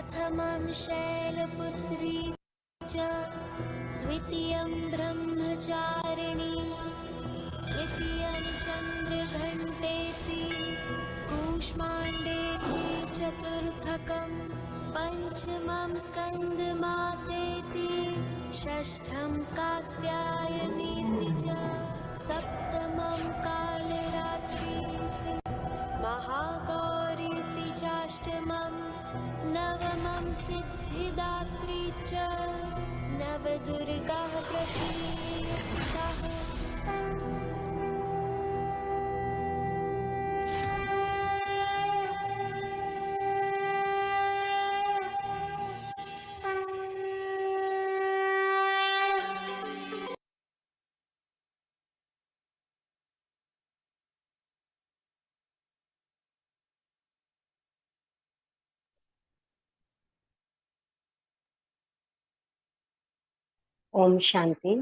प्रथमं शैलपुत्री च द्वितीयं ब्रह्मचारिणी तृतीयं चन्द्रघण्टेति कूष्माण्डेति चतुर्थकं पञ्चमं स्कन्दमातेति षष्ठं कात्यायनीति च सप्तमं कालरात्रीति महागौरीति चाष्टमं नवमं सिद्धिदात्री च नवदुर्गाः प्रतीताः। ओम शांति।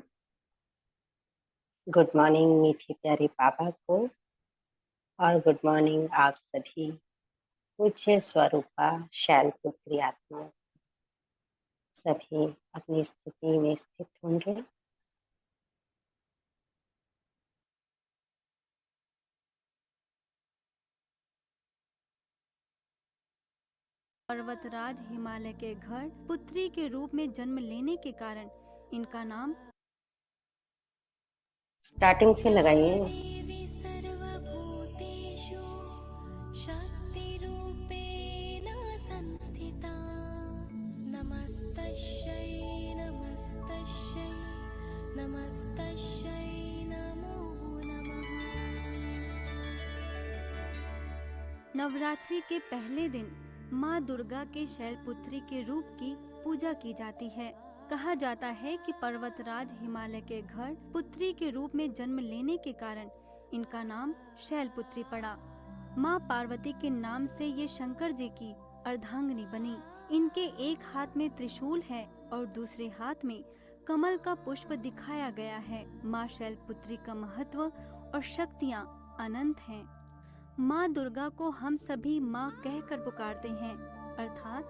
गुड मॉर्निंग मीठी प्यारी बाबा को और गुड मॉर्निंग आप सभी पूज्य स्वरूपा शैलपुत्री आत्मा। सभी अपनी स्थिति में स्थित होंगे। पर्वतराज हिमालय के घर पुत्री के रूप में जन्म लेने के कारण इनका नाम स्टार्टिंग से लगाइए। देवी सर्वभूतेषु शक्तिरूपेण संस्थिता नमस्तस्यै नमस्तस्यै नमस्तस्यै नमो नमः। नवरात्रि के पहले दिन माँ दुर्गा के शैलपुत्री के रूप की पूजा की जाती है। कहा जाता है कि पर्वतराज हिमालय के घर पुत्री के रूप में जन्म लेने के कारण इनका नाम शैलपुत्री पड़ा। माँ पार्वती के नाम से ये शंकर जी की अर्धांगिनी बनी। इनके एक हाथ में त्रिशूल है और दूसरे हाथ में कमल का पुष्प दिखाया गया है। माँ शैलपुत्री का महत्व और शक्तियाँ अनंत हैं। माँ दुर्गा को हम सभी माँ कहकर पुकारते हैं, अर्थात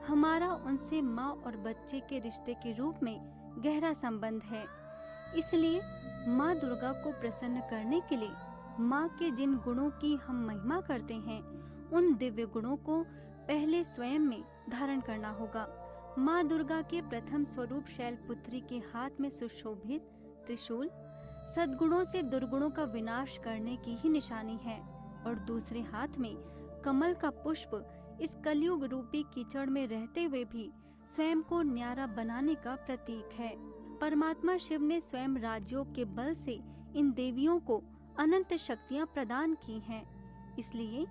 हमारा उनसे माँ और बच्चे के रिश्ते के रूप में गहरा संबंध है। इसलिए माँ दुर्गा को प्रसन्न करने के लिए माँ के जिन गुणों की हम महिमा करते हैं, उन दिव्य गुणों को पहले स्वयं में धारण करना होगा। माँ दुर्गा के प्रथम स्वरूप शैलपुत्री के हाथ में सुशोभित त्रिशूल सद्गुणों से दुर्गुणों का विनाश करने की ही निशानी है और दूसरे हाथ में कमल का पुष्प इस कलयुग रूपी कीचड़ में रहते हुए भी स्वयं को न्यारा बनाने का प्रतीक है। परमात्मा शिव ने स्वयं राजयोग के बल से इन देवियों को अनंत शक्तियां प्रदान की हैं। इसलिए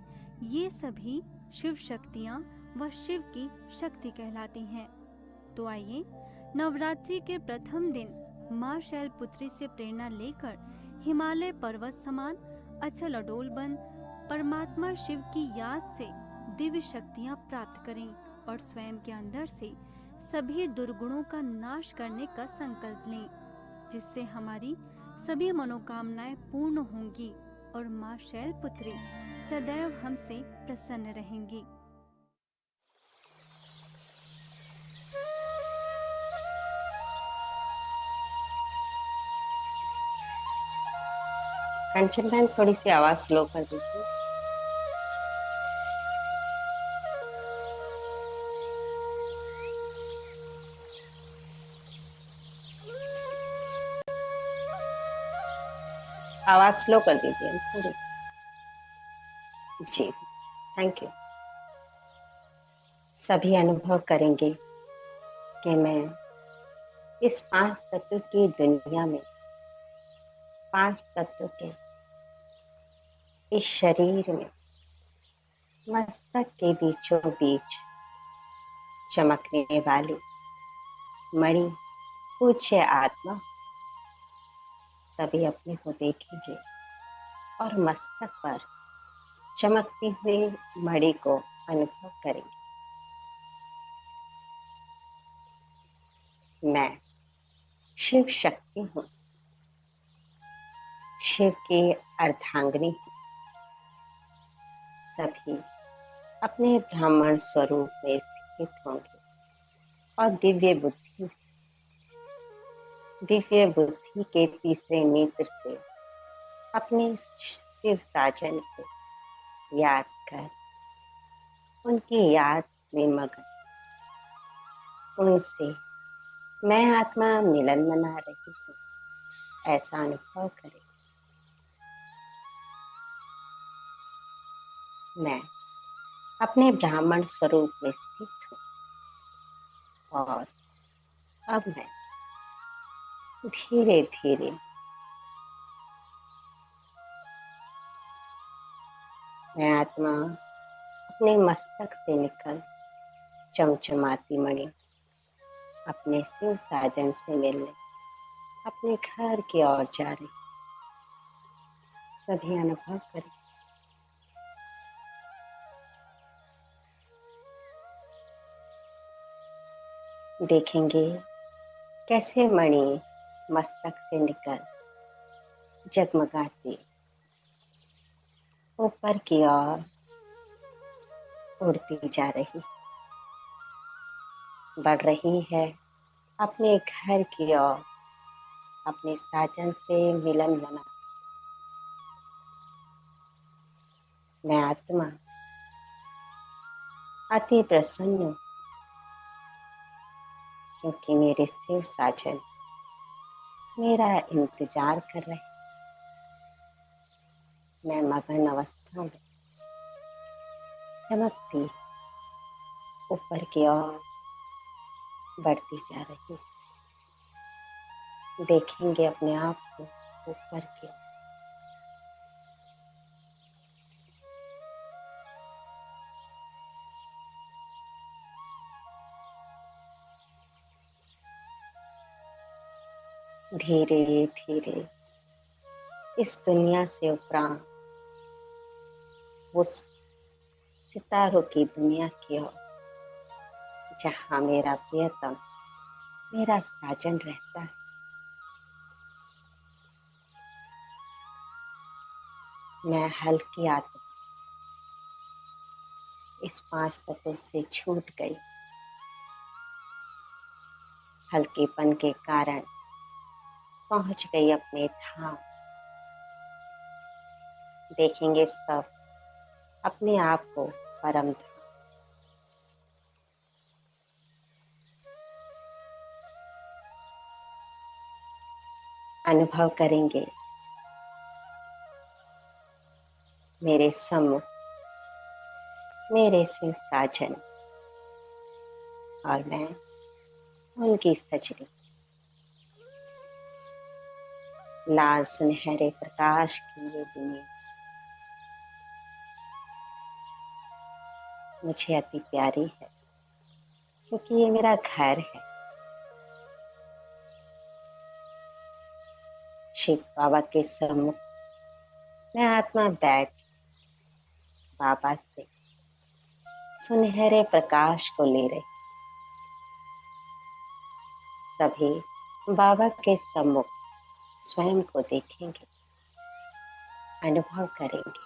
ये सभी शिव शक्तियां व शिव की शक्ति कहलाती हैं। तो आइए नवरात्रि के प्रथम दिन माँ शैलपुत्री से प्रेरणा लेकर हिमालय पर्वत समान अचल अडोल बन परमात्मा शिव की याद से दिव्य शक्तियां प्राप्त करें और स्वयं के अंदर से सभी दुर्गुणों का नाश करने का संकल्प लें, जिससे हमारी सभी मनोकामनाएं पूर्ण होंगी और माँ शैलपुत्री सदैव हमसे प्रसन्न रहेंगी। कंचन बहन थोड़ी सी आवाज स्लो कर दीजिए। आवाज स्लो कर दीजिए थोड़ी। जी थैंक यू। सभी अनुभव करेंगे कि मैं इस 5 तत्व की दुनिया में 5 तत्व के इस शरीर में मस्तक के बीचों बीच चमकने वाली मणि पूज्य आत्मा। सभी अपने को देखेंगे और मस्तक पर चमकती हुई मणि को अनुभव करेंगे। मैं शिव शक्ति हूँ, शिव की अर्धांगिनी हूँ। सभी अपने ब्राह्मण स्वरूप में स्थित होंगे और दिव्य बुद्धि के तीसरे नेत्र से अपने शिव साजन को याद कर उनकी याद में मगन उनसे मैं आत्मा मिलन मना रही हूँ ऐसा अनुभव करें। मैं अपने ब्राह्मण स्वरूप में स्थित हूँ और अब मैं धीरे धीरे मैं आत्मा अपने मस्तक से निकल चमचमाती मणि अपने शिव साजन से मिलने अपने घर की ओर जा रही। सभी अनुभव करें। देखेंगे कैसे मणि मस्तक से निकल जगमगाती ऊपर की ओर उड़ती जा रही, बढ़ रही है अपने घर की ओर अपने साजन से मिलन बना। मैं आत्मा अति प्रसन्न हूँ क्योंकि मेरे शिव साजन मेरा इंतजार कर रहे। मैं मगन अवस्था में चमकती ऊपर की ओर बढ़ती जा रही। देखेंगे अपने आप को ऊपर की ओर। धीरे धीरे इस दुनिया से उपरांत उस सितारों की दुनिया की ओर जहाँ मेरा प्रियतम मेरा साजन रहता है। मैं हल्की आत्मा इस 5 तत्वों से छूट गई। हल्केपन के कारण पहुंच गई अपने धाम। देखेंगे सब अपने आप को परम धाम। अनुभव करेंगे मेरे सम्मुख मेरे शिव साजन और मैं उनकी सजनी। लाल सुनहरे प्रकाश की ये दुनिया मुझे अति प्यारी है क्योंकि ये मेरा घर है। शिव बाबा के सम्मुख मैं आत्मा बैठ बाबा से सुनहरे प्रकाश को ले रही। सभी बाबा के सम्मुख स्वयं को देखेंगे, अनुभव करेंगे।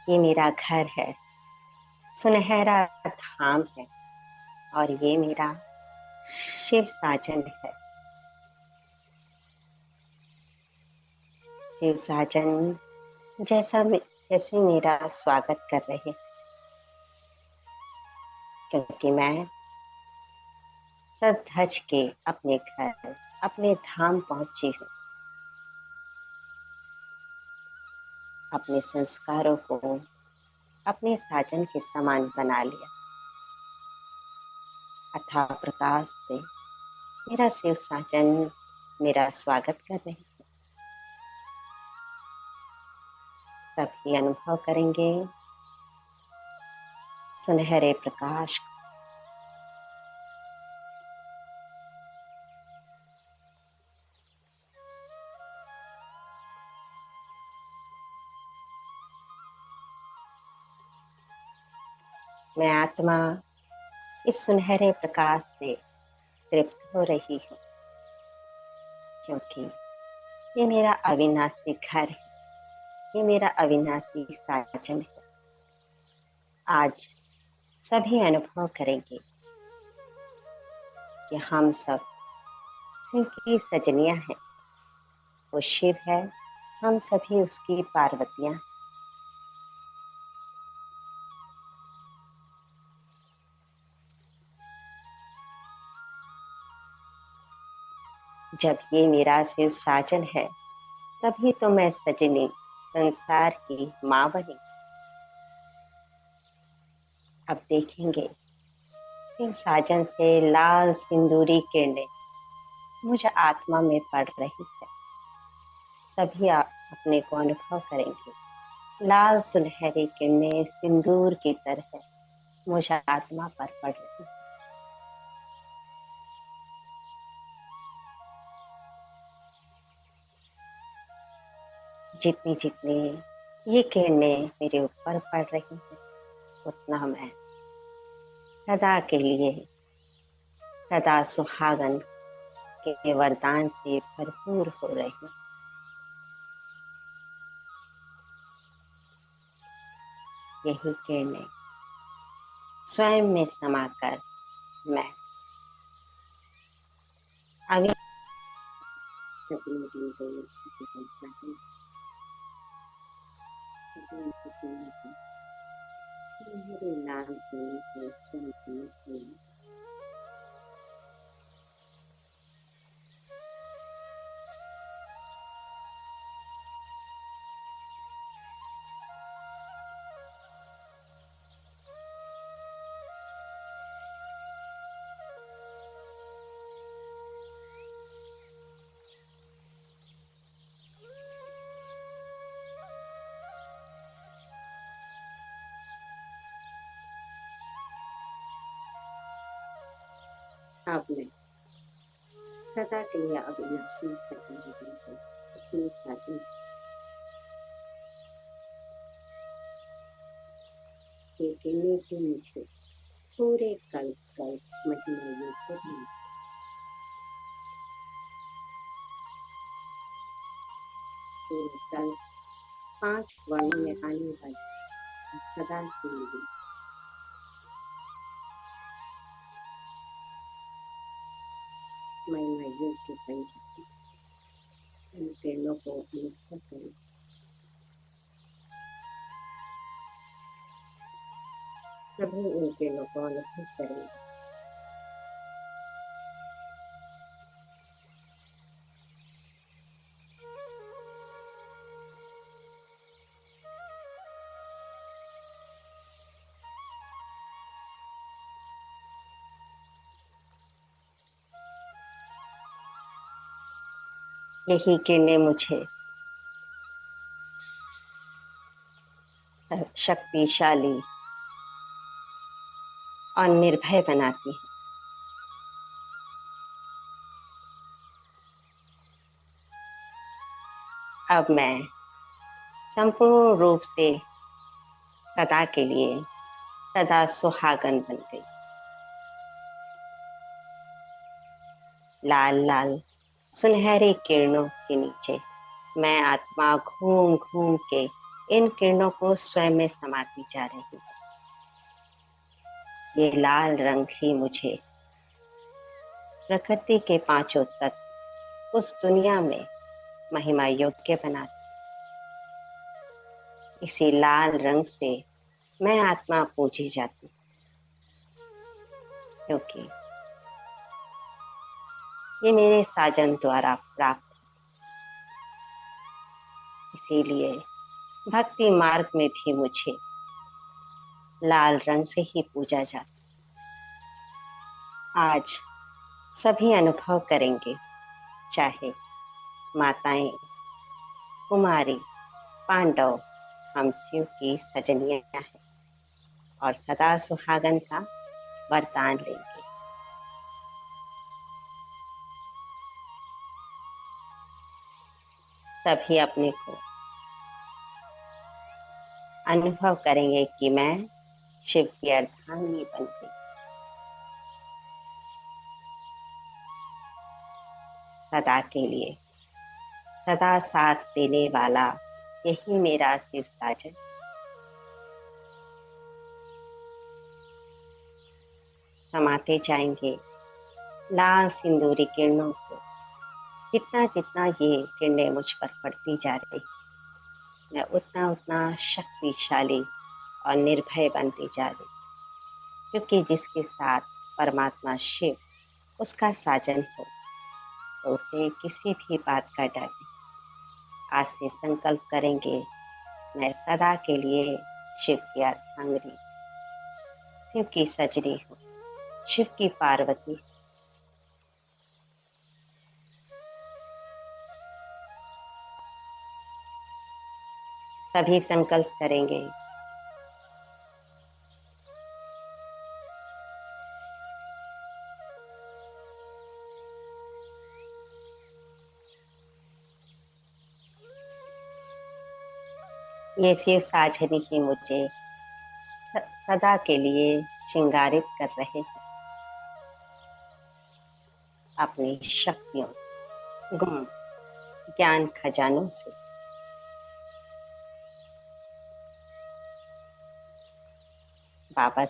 ये मेरा घर है, सुनहरा धाम है और ये मेरा शिव साजन है। शिव साजन जैसे मेरा स्वागत कर रहे क्योंकि मैं सज धज के अपने घर अपने धाम पहुंची हूँ। अपने संस्कारों को अपने साजन के समान बना लिया। अथाह प्रकाश से मेरा शिव साजन मेरा स्वागत कर रहे हैं। सभी अनुभव करेंगे सुनहरे प्रकाश। मैं आत्मा इस सुनहरे प्रकाश से तृप्त हो रही हूँ। क्योंकि ये मेरा अविनाशी घर है, ये मेरा अविनाशी साजन है। आज सभी अनुभव करेंगे कि हम सब शिव की सजनियां हैं। वो शिव है, हम सभी उसकी पार्वतियां हैं। जब ये मेरा शिव साजन है, तभी तो मैं सजनी संसार की माँ बनी। अब देखेंगे शिव साजन से लाल सिंदूरी किरणें मुझ आत्मा में पड़ रही है। सभी अपने को अनुभव करेंगे। लाल सुनहरी किरणें सिंदूर की तरह मुझ आत्मा पर पड़ रही है। जितनी जितनी ये किरणें मेरे ऊपर पड़ रही हैं, उतना मैं सदा के लिए सदा सुहागन के वरदान से भरपूर हो रही हूँ। यही किरणें स्वयं में समाकर मैं अभी सजनी दी गई सुनहरे लाल किरणें को स्वयं से अब मैं सदा के लिए अविनाशी सजनी बनकर अपने साजन के किरणें भी मुझे पूरे कल महिमा योग्य बना। पूरे कल 5 वर्णों में आने वाली सदा के लिए महिमा योग्य बन जाती। उन किरणों को अनुभव करें। सभी उन किरणों को अनुभव करें। यही किरणें मुझे शक्तिशाली और निर्भय बनाती है। अब मैं संपूर्ण रूप से सदा के लिए सदा सुहागन बन गई। लाल लाल सुनहरी किरणों के नीचे मैं आत्मा घूम घूम के इन किरणों को स्वयं में समाती जा रही है। ये लाल रंग ही मुझे प्रकृति के 5 तत्व उस दुनिया में महिमा योग्य बनाती। इसी लाल रंग से मैं आत्मा पूजी जाती, क्योंकि ये मेरे साजन द्वारा प्राप्त। इसीलिए भक्ति मार्ग में भी मुझे लाल रंग से ही पूजा जाता। आज सभी अनुभव करेंगे, चाहे माताएं, कुमारी, पांडव, हम शिव की सजनियां हैं और सदा सुहागन का वरदान लेंगे। सभी अपने को अनुभव करेंगे कि मैं शिव की अर्धांगिनी बन गई। सदा के लिए, सदा साथ देने वाला यही मेरा शिव साजन। समाते जाएंगे लाल सिंदूरी किरणों को। जितना जितना ये किरणें मुझ पर पड़ती जा रही, मैं उतना उतना शक्तिशाली और निर्भय बनती जा रही, क्योंकि जिसके साथ परमात्मा शिव उसका साजन हो तो उसे किसी भी बात का डर नहीं। आज से संकल्प करेंगे, मैं सदा के लिए शिव की अर्धांगिनी, शिव की सजनी हूँ, शिव की पार्वती। सभी संकल्प करेंगे। ये शिव साजनी ही मुझे सदा के लिए श्रृंगारित कर रहे हैं अपनी शक्तियों, गुण, ज्ञान खजानों से। बाबा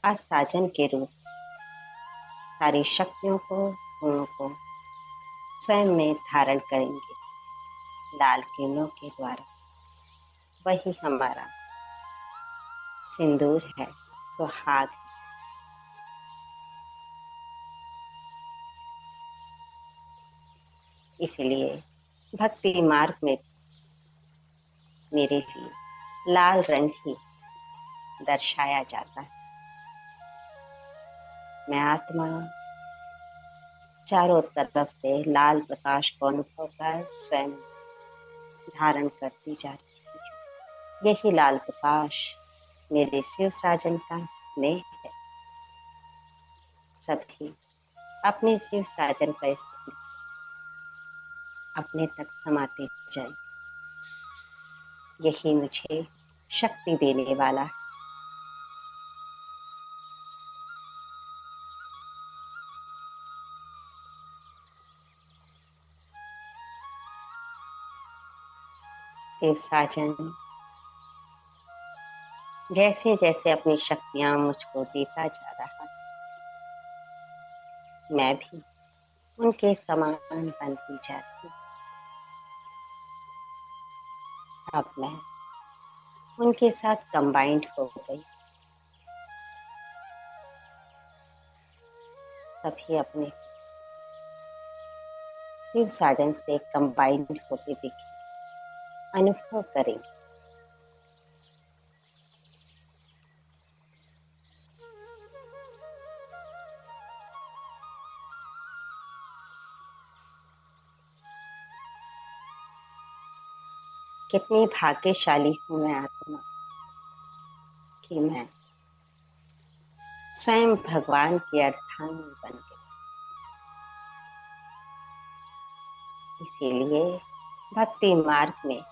आज साजन के रूप सारी शक्तियों को, गुणों को स्वयं में धारण करेंगे लाल किरणों के द्वारा। वही हमारा सिंदूर है, सुहाग है। इसलिए भक्ति मार्ग में मेरे लिए लाल रंग ही दर्शाया जाता है। मैं आत्मा चारों तरफ से लाल प्रकाश को अनुभव कर स्वयं धारण करती जा रही हूँ। यही लाल प्रकाश मेरे शिव साजन का स्नेह है। सभी अपने शिव साजन का स्नेह अपने तक समाते जाए। यही मुझे शक्ति देने वाला है। शिव साजन जैसे जैसे अपनी शक्तियां मुझको देता जा रहा, मैं भी उनके समान बनती जाती। अब मैं उनके साथ कंबाइंड हो गई। सभी अपने शिव साजन से कंबाइंड होते दिखे, अनुभव करेंगे। कितनी भाग्यशाली हूँ मैं आत्मा कि मैं स्वयं भगवान की अर्धांगिनी बन गई। इसीलिए भक्ति मार्ग में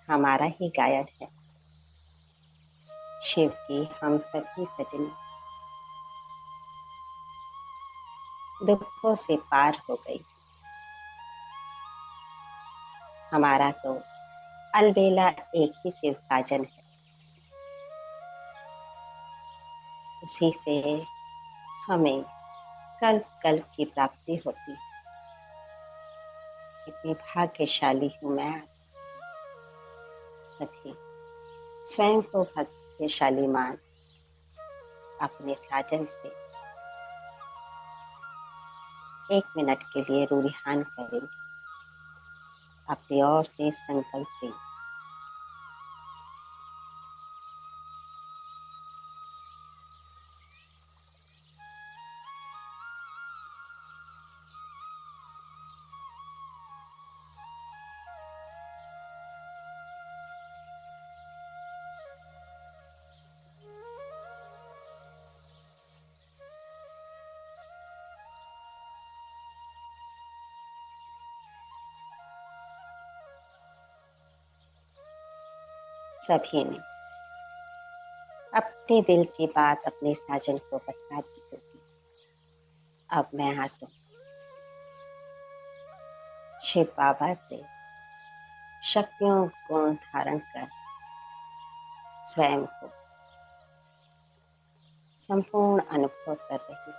हमारा ही गायन है, शिव की हम सभी सजनी। दुखों से पार हो गई। हमारा तो अलबेला एक ही शिव साजन है, उसी से हमें कल्प कल्प की प्राप्ति होती है। कितनी भाग्यशाली हूँ मैं। सभी स्वयं को भाग्यशाली मान अपने साजन से 1 मिनट के लिए रूरिहान करेंगे। अपनी ओर से संकल्प लें। सभी ने अपने दिल की बात अपने साजन को बता दी होगी। अब मैं आत्मा शिव बाबा से शक्तियों को धारण कर स्वयं को संपूर्ण अनुभव कर रही हूँ।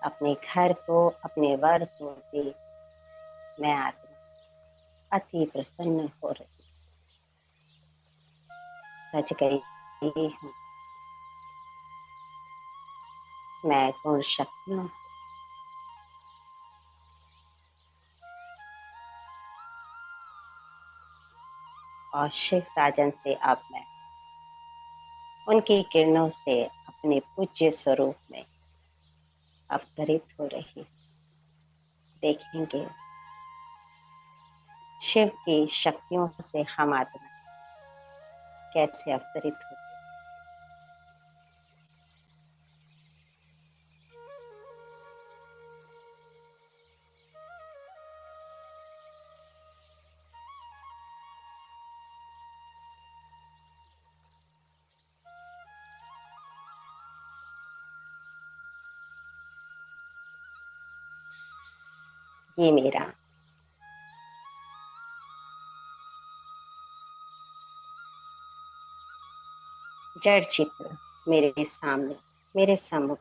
अपने घर को, अपने वर्ग को देख मैं आत्मा अति प्रसन्न हो रही, सज गई हूँ। मैं गुण शक्तियों से और शिव साजन से अब मैं उनकी किरणों से अपने पूज्य स्वरूप में अवतरित हो रही। देखेंगे शिव की शक्तियों से हम आत्मा कैसे अवतरित होते। ये मेरा जड़ चित्र मेरे सामने, मेरे सम्मुख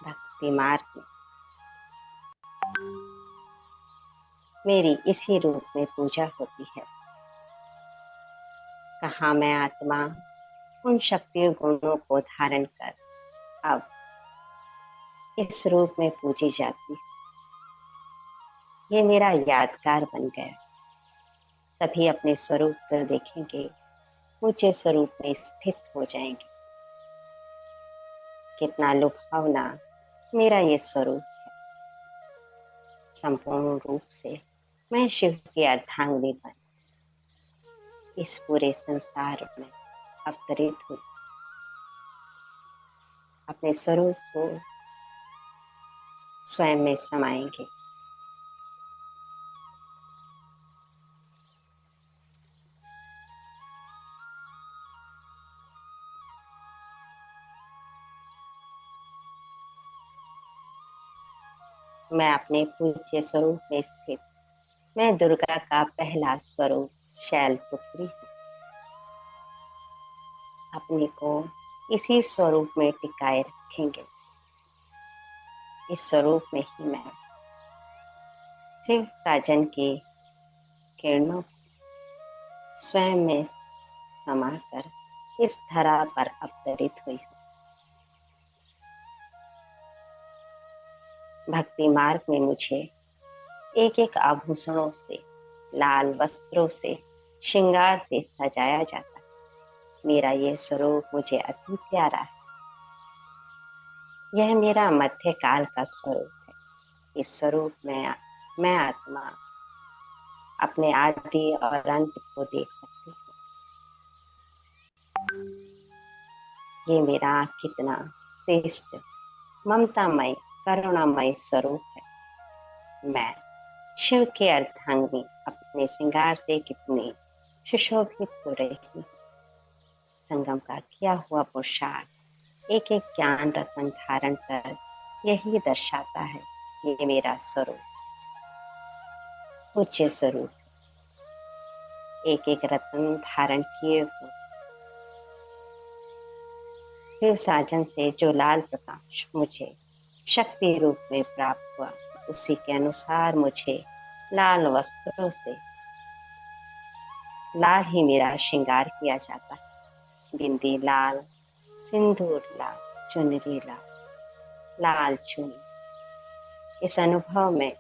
भक्ति मार्ग में मेरी इसी रूप में पूजा होती है। कहाँ मैं आत्मा उन शक्ति गुणों को धारण कर अब इस रूप में पूजी जाती है। ये मेरा यादगार बन गया। सभी अपने स्वरूप को देखेंगे, ऊंचे स्वरूप में स्थित हो जाएंगे। कितना लुभावना मेरा ये स्वरूप है। संपूर्ण रूप से मैं शिव की अर्धांगिनी बन इस पूरे संसार में अवतरित हुई। अपने स्वरूप को स्वयं में समाएंगे। मैं अपने पूज्य स्वरूप में स्थित, मैं दुर्गा का पहला स्वरूप शैलपुत्री हूँ। अपने को इसी स्वरूप में टिकाए रखेंगे। इस स्वरूप में ही मैं शिव साजन की किरणों स्वयं में समाकर इस धरा पर अवतरित हुई हूँ। भक्ति मार्ग में मुझे एक एक आभूषणों से, लाल वस्त्रों से, श्रृंगार से सजाया जाता है। मेरा ये स्वरूप मुझे अति प्यारा है। यह मेरा मध्यकाल का स्वरूप है। इस स्वरूप में मैं आत्मा अपने आदि और अंत को देख सकती हूँ। ये मेरा कितना श्रेष्ठ, ममतामय, करुणामय स्वरूप है। मैं शिव के अर्धांगिनी अपने श्रृंगार से कितनी सुशोभित हो रही हूँ। संगम का किया हुआ पोशाक एक एक ज्ञान रत्न धारण कर यही दर्शाता है ये मेरा स्वरूप उच्च स्वरूप। एक एक रत्न धारण किए हुए शिव साजन से जो लाल प्रकाश मुझे शक्ति रूप में प्राप्त हुआ, उसी के अनुसार मुझे लाल वस्त्रों से लाल ही मेरा श्रृंगार किया जाता है। बिंदी लाल, सिंदूर लाल, चुनरी लाल, लाल चुनी। इस अनुभव में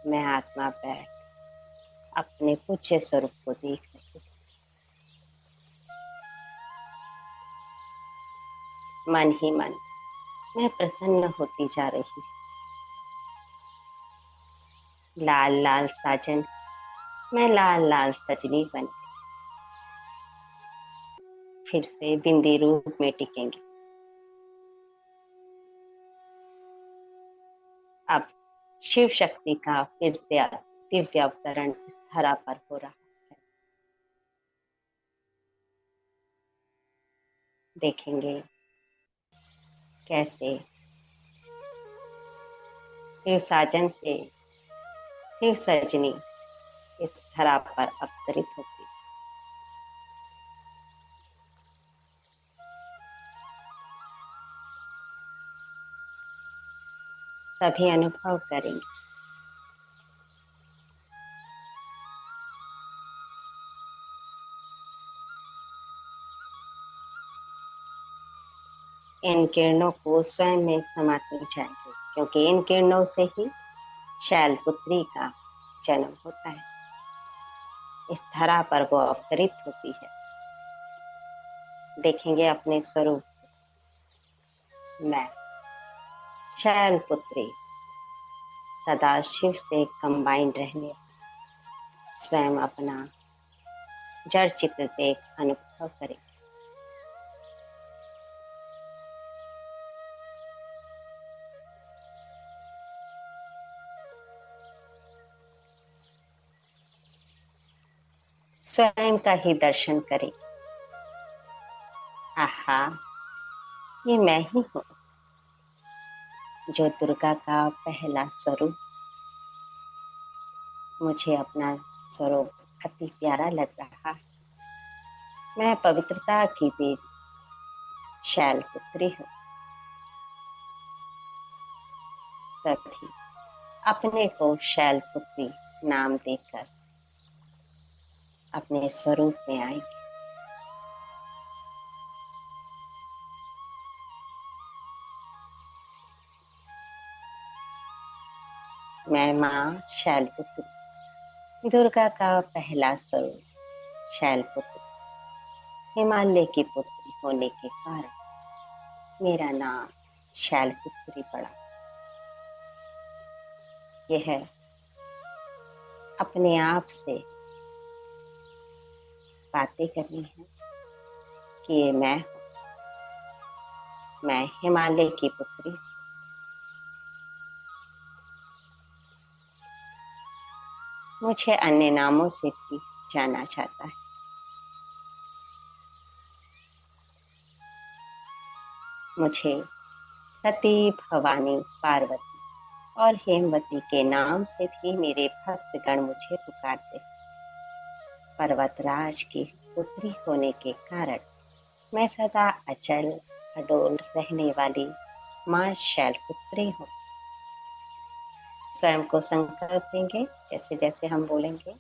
मैं आत्मा बैठ अपने पूज्य स्वरूप को देख रही हूँ। मन ही मन मैं प्रसन्न होती जा रही हूँ। लाल लाल साजन, मैं लाल लाल सजनी बन फिर से बिंदी रूप में टिकेंगे। अब शिव शक्ति का फिर से दिव्य अवतरण इस धरा पर हो रहा है। देखेंगे कैसे शिव साजन से शिव सजनी इस धरा पर अवतरित होती। सभी अनुभव करेंगे। इन किरणों को स्वयं में समाते जाएंगे, क्योंकि इन किरणों से ही शैलपुत्री का जन्म होता है। इस धरा पर वो अवतरित होती है। देखेंगे अपने स्वरूप। मैं शैलपुत्री सदा शिव से कंबाइन रहने स्वयं अपना जड़ चित्र देख अनुभव करें। स्वयं का ही दर्शन करें। आहा, ये मैं ही हूँ, जो दुर्गा का पहला स्वरूप। मुझे अपना स्वरूप अति प्यारा लग रहा है। मैं पवित्रता की देवी शैलपुत्री हूँ। सभी अपने को शैलपुत्री नाम देकर अपने स्वरूप में आएंगे। मैं माँ शैलपुत्री, दुर्गा का पहला स्वरूप शैलपुत्री, हिमालय की पुत्री होने के कारण मेरा नाम शैलपुत्री पड़ा। यह अपने आप से बातें करनी है कि ये मैं हूँ। मैं हिमालय की पुत्री। मुझे अन्य नामों से भी जाना जाता है। मुझे सती, भवानी, पार्वती और हेमवती के नाम से भी मेरे भक्तगण मुझे पुकारते। पर्वतराज की पुत्री होने के कारण मैं सदा अचल अडोल रहने वाली माँ शैलपुत्री हूँ। स्वयं को संकल्प देंगे, जैसे जैसे हम बोलेंगे,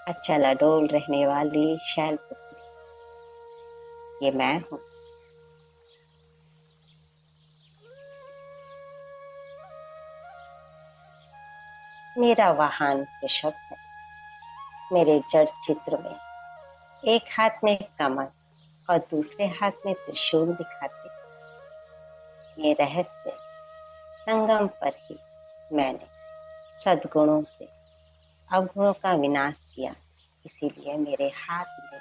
अचल अडोल रहने वाली शैलपुत्री, ये मैं हूँ। मेरा वाहन वृषभ है। मेरे जड़ चित्र में एक हाथ में कमल और दूसरे हाथ में त्रिशूल दिखाते। ये रहस्य संगम पर ही मैंने सद्गुणों से अवगुणों का विनाश किया, इसीलिए मेरे हाथ में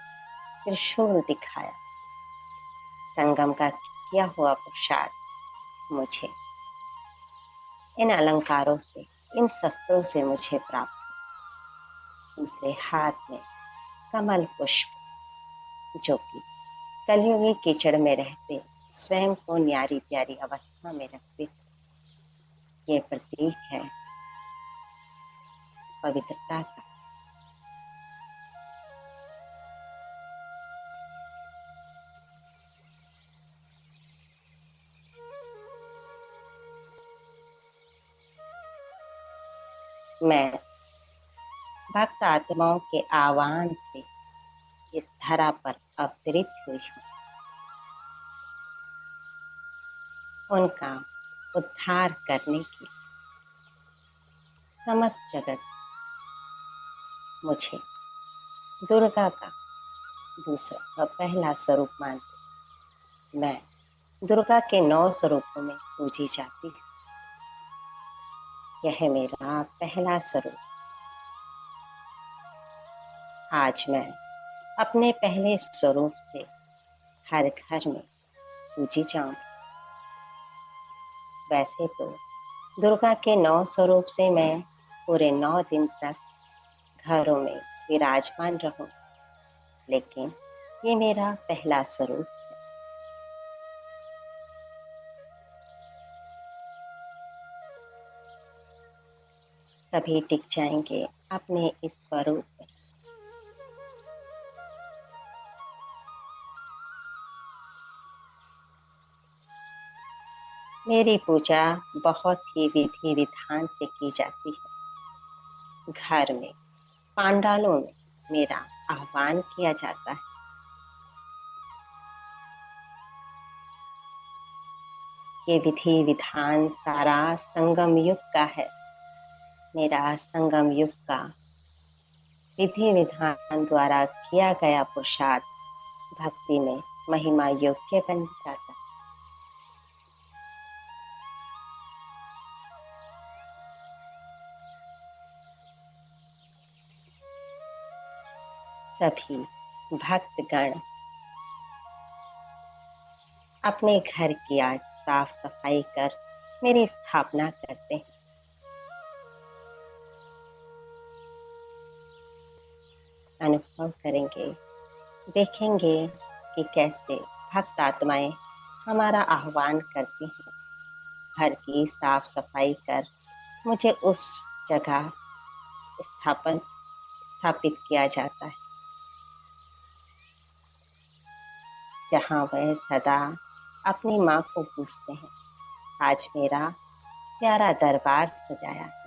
त्रिशूल दिखाया। संगम का किया हुआ पुरुषार्थ मुझे इन अलंकारों से, इन शस्त्रों से मुझे प्राप्त। दूसरे हाथ में कमल पुष्प, जो कि कलयुगी कीचड़ में रहते स्वयं को न्यारी प्यारी अवस्था में रखते। ये प्रतीक है पवित्रता का। मैं भक्त आत्माओं के आह्वान से इस धरा पर अवतरित हुई हूँ। उनका उद्धार करने के समस्त जगत मुझे दुर्गा का दूसरा पहला स्वरूप मानते। मैं दुर्गा के 9 स्वरूपों में पूजी जाती हूँ। यह मेरा पहला स्वरूप। आज मैं अपने पहले स्वरूप से हर घर में पूजी जाऊं। वैसे तो दुर्गा के 9 स्वरूप से मैं पूरे 9 दिन तक घरों में विराजमान रहूं, लेकिन ये मेरा पहला स्वरूप है। सभी टिक जाएंगे अपने इस स्वरूप में। मेरी पूजा बहुत ही विधि विधान से की जाती है। घर में, पांडालों में मेरा आह्वान किया जाता है। ये विधि विधान सारा संगम युग का है। मेरा संगम युग का विधि विधान द्वारा किया गया पुरुषार्थ भक्ति में महिमा योग्य बन जाता है। सभी भक्तगण अपने घर की आज साफ सफाई कर मेरी स्थापना करते हैं। अनुभव करेंगे, देखेंगे कि कैसे भक्त आत्माएं हमारा आह्वान करती हैं। घर की साफ सफाई कर मुझे उस जगह स्थापित किया जाता है जहाँ वह सदा अपनी माँ को पूजते हैं। आज मेरा प्यारा दरबार सजाया है।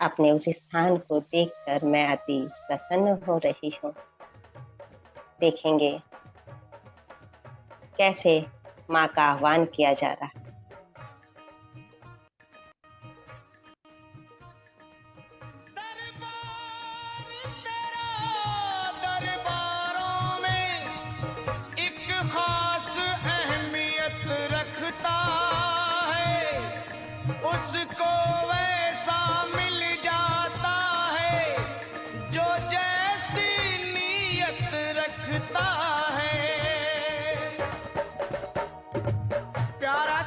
अपने उस स्थान को देखकर मैं अति प्रसन्न हो रही हूँ। देखेंगे कैसे माँ का आह्वान किया जा रहा है। दरबारों में एक खास अहमियत रखता है, उसको वैसा मिल जाता है जो जैसी नीयत रखता है। प्यारा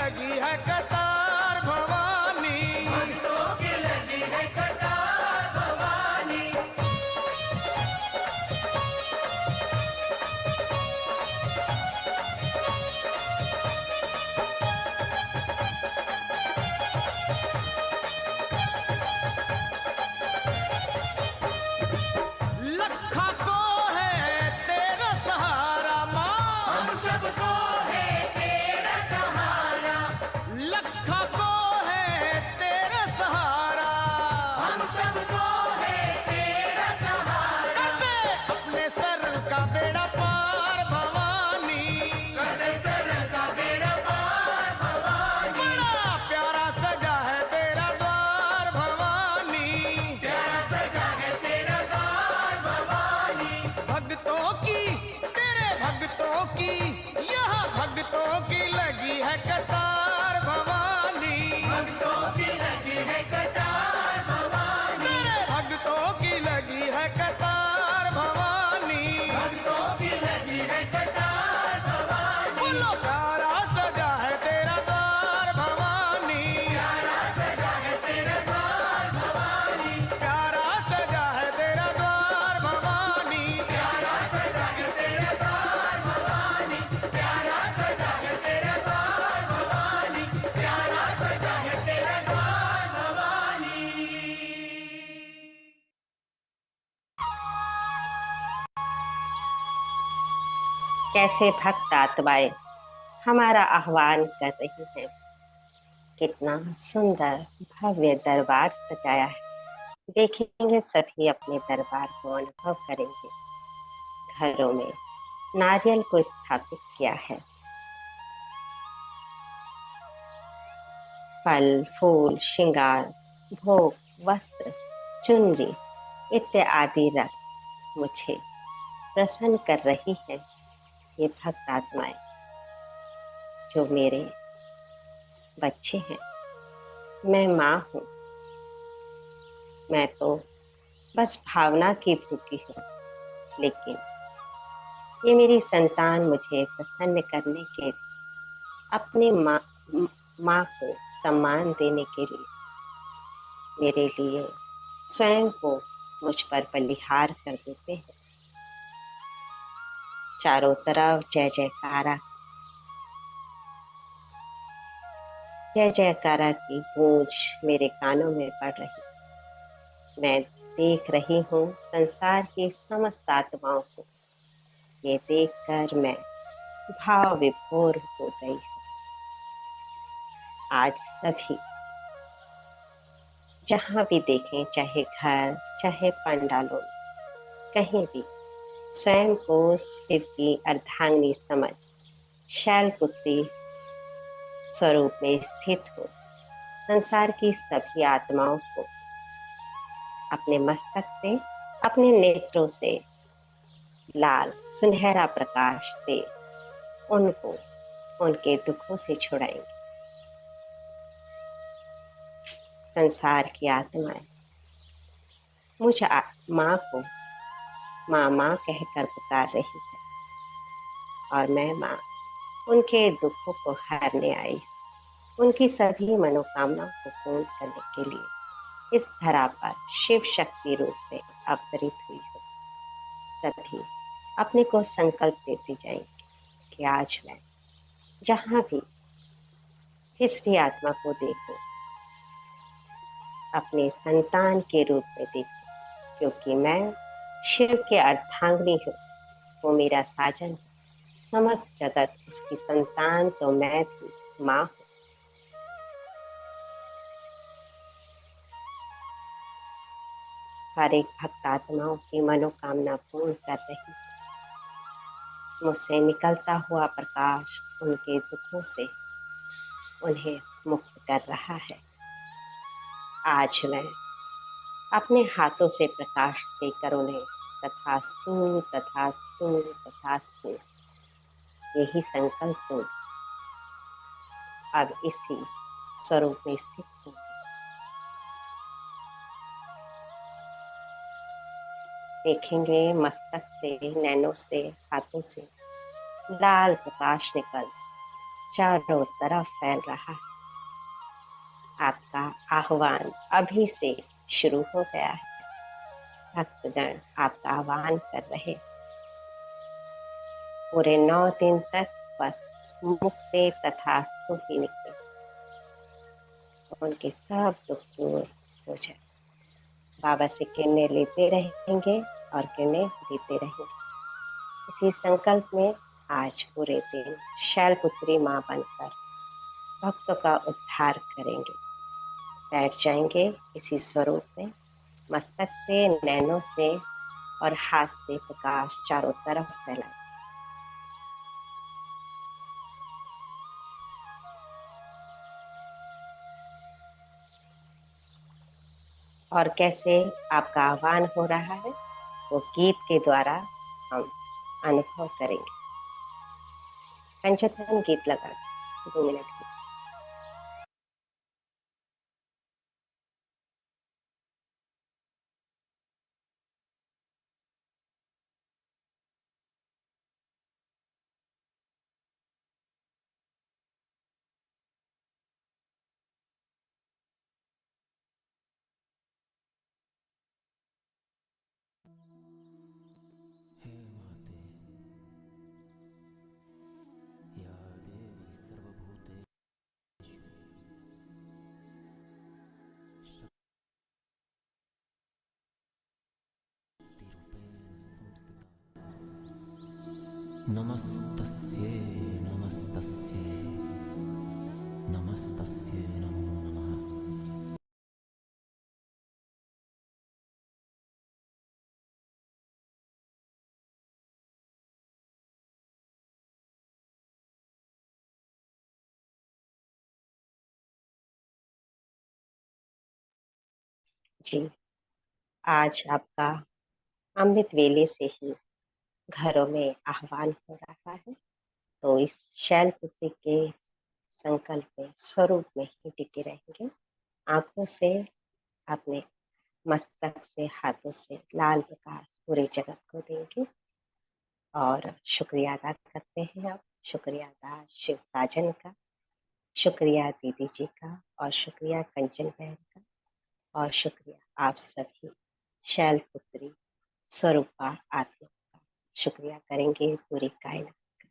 लगी है कतार भवानी, भक्तों की लगी है कतार भवानी। लखा को है तेरा सहारा माँ, हम सबको है तेरा सहारा, लखा को है तेरा सहारा, हम सबको है तेरा सहारा। कर दे अपने सर का बेड़ा पार भवानी, कर दे सर का बेड़ा पार भवानी। बड़ा प्यारा सजा है तेरा द्वार भवानी, प्यारा सजा है तेरा द्वार भवानी। भक्तों की तेरे भक्तों की यहाँ भक्तों की लगी है कतार भवानी, भक्तों की लगी है कतार भवानी, तेरे भक्तों की लगी है कतार भवानी, भक्तों की लगी है कतार भवानी। बोलो प्यारा सजा है तेरा द्वार भवानी, प्यारा सजा है तेरा द्वार भवानी, प्यारा सजा है तेरा द्वार भवानी, प्यारा सजा है तेरा द्वार भवानी, प्यारा सजा है तेरा द्वार भवानी, प्यारा सजा है तेरा द्वार भवानी। कैसे भक्त आत्माएं हमारा आह्वान कर रही हैं। कितना सुंदर भव्य दरबार सजाया है। देखेंगे सभी अपने दरबार को अनुभव करेंगे। घरों में नारियल को स्थापित किया है। फल फूल श्रृंगार भोग वस्त्र चुनरी इत्यादि रख मुझे प्रसन्न कर रही है। ये भक्त आत्माएं जो मेरे बच्चे हैं। मैं माँ हूँ। मैं तो बस भावना की भूखी हूँ, लेकिन ये मेरी संतान मुझे प्रसन्न करने के लिए, अपनी माँ को सम्मान देने के लिए, मेरे लिए स्वयं को मुझ पर बलिहार कर देते हैं। चारों तरफ जय जयकारा, जय जयकारा की गूंज मेरे कानों में पड़ रही। मैं देख रही हूँ संसार की समस्त आत्माओं को। ये देखकर मैं भाव विभोर हो गई हूँ। आज सभी जहाँ भी देखें, चाहे घर चाहे पंडालों, कहीं भी स्वयं को शिव की अर्धांगिनी समझ शैलपुत्री स्वरूप में स्थित हो संसार की सभी आत्माओं को अपने मस्तक से, अपने नेत्रों से लाल सुनहरा प्रकाश दे उनको उनके दुखों से छुड़ाएंगे। संसार की आत्माएं मुझ माँ को माँ कहकर पुकार रही है, और मैं माँ उनके दुखों को हारने आई, उनकी सभी मनोकामनाओं को पूर्ण करने के लिए इस धरा पर शिव शक्ति रूप में अवतरित हुई हूँ। सभी अपने को संकल्प देते जाएंगे कि आज मैं जहाँ भी जिस भी आत्मा को देखूं, अपने संतान के रूप में देखूं, क्योंकि मैं शिव के अर्धांगिनी हूँ। वो मेरा साजन है। समस्त जगत उसकी संतान तो मैं भी माँ हूँ। हर एक भक्त आत्माओं की मनोकामना पूर्ण कर रही है। मुझसे निकलता हुआ प्रकाश उनके दुखों से उन्हें मुक्त कर रहा है। आज मैं अपने हाथों से प्रकाश देकर उन्हें तथास्तु तथास्तु तथास्तु यही संकल्प हूँ। अब इसी स्वरूप में स्थित हूँ। देखेंगे मस्तक से, नैनों से, हाथों से लाल प्रकाश निकल चारों तरफ फैल रहा है। आपका आह्वान अभी से शुरू हो गया है। भक्तगण आपका आह्वान कर रहे। पूरे 9 दिन तक बस मुख से तथास्तु ही निकले, उनके सब दुख दूर हो जाए। बाबा से किरणें लेते रहेंगे और किरणें देते रहेंगे। इसी संकल्प में आज पूरे दिन शैलपुत्री माँ बनकर भक्तों का उद्धार करेंगे। बैठ जाएंगे इसी स्वरूप में, मस्तक से, नैनों से और हाथ से प्रकाश चारों तरफ फैलाए। और कैसे आपका आह्वान हो रहा है वो गीत के द्वारा हम अनुभव करेंगे। पंचतन गीत लगा 2 मिनट की। हे माते या देवी सर्वभूतेषु शक्तिरूपेण संस्थिता। नमस्तस्यै नमस्तस्यै नमस्तस्यै नमो नमः। जी, आज आपका अमृत वेले से ही घरों में आह्वान हो रहा है, तो इस शैलपुत्री के संकल्प में स्वरूप में ही टिके रहेंगे। आंखों से, अपने मस्तक से, हाथों से लाल प्रकाश पूरे जगत को देंगे। और शुक्रिया अदा करते हैं आप। शुक्रिया अदा शिव साजन का, शुक्रिया दीदी जी का, और शुक्रिया कंचन बहन का, और शुक्रिया आप सभी शैलपुत्री स्वरूपा आत्मा का। शुक्रिया करेंगे पूरी कायनात का।